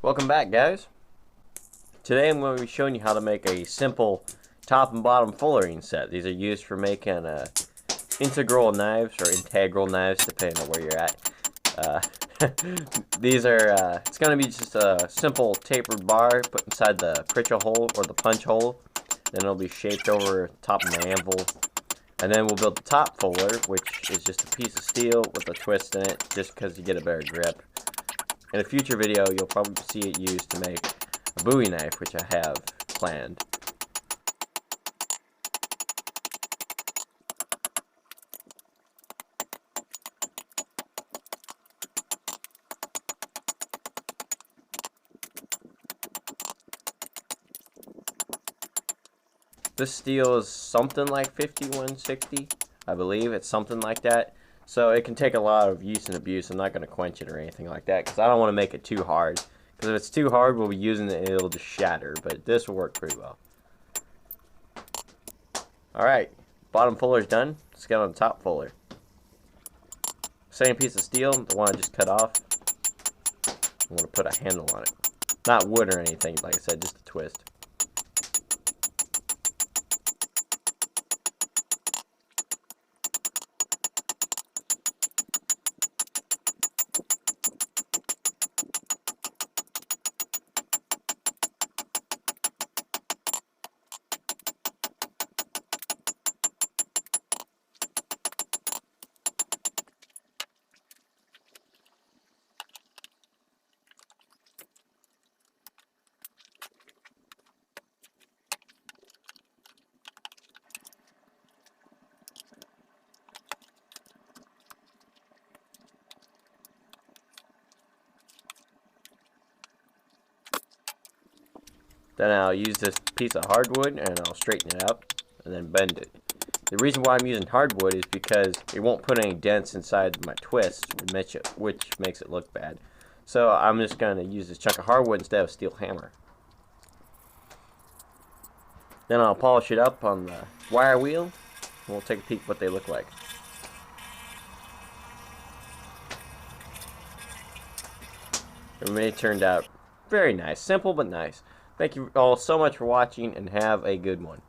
Welcome back, guys. Today I'm going to be showing you how to make a simple top and bottom fullerene set. These are used for making integral knives or integral knives, depending on where you're at. These are, it's going to be just a simple tapered bar put inside the Pritchett hole or the punch hole. Then it'll be shaped over top of my anvil. And then we'll build the top fuller, which is just a piece of steel with a twist in it, just because you get a better grip. In a future video, you'll probably see it used to make a Bowie knife, which I have planned. This steel is something like 5160, I believe. It's something like that. So it can take a lot of use and abuse. I'm not going to quench it or anything like that because I don't want to make it too hard. Because if it's too hard, we'll be using it and it'll just shatter. But this will work pretty well. Alright, bottom fuller's done. Let's get on the top fuller. Same piece of steel, the one I just cut off. I'm going to put a handle on it. Not wood or anything, like I said, just a twist. Then I'll use this piece of hardwood and I'll straighten it up and then bend it. The reason why I'm using hardwood is because it won't put any dents inside my twist, which makes it look bad. So I'm just going to use this chunk of hardwood instead of a steel hammer. Then I'll polish it up on the wire wheel and we'll take a peek what they look like. It turned out very nice. Simple but nice. Thank you all so much for watching and have a good one.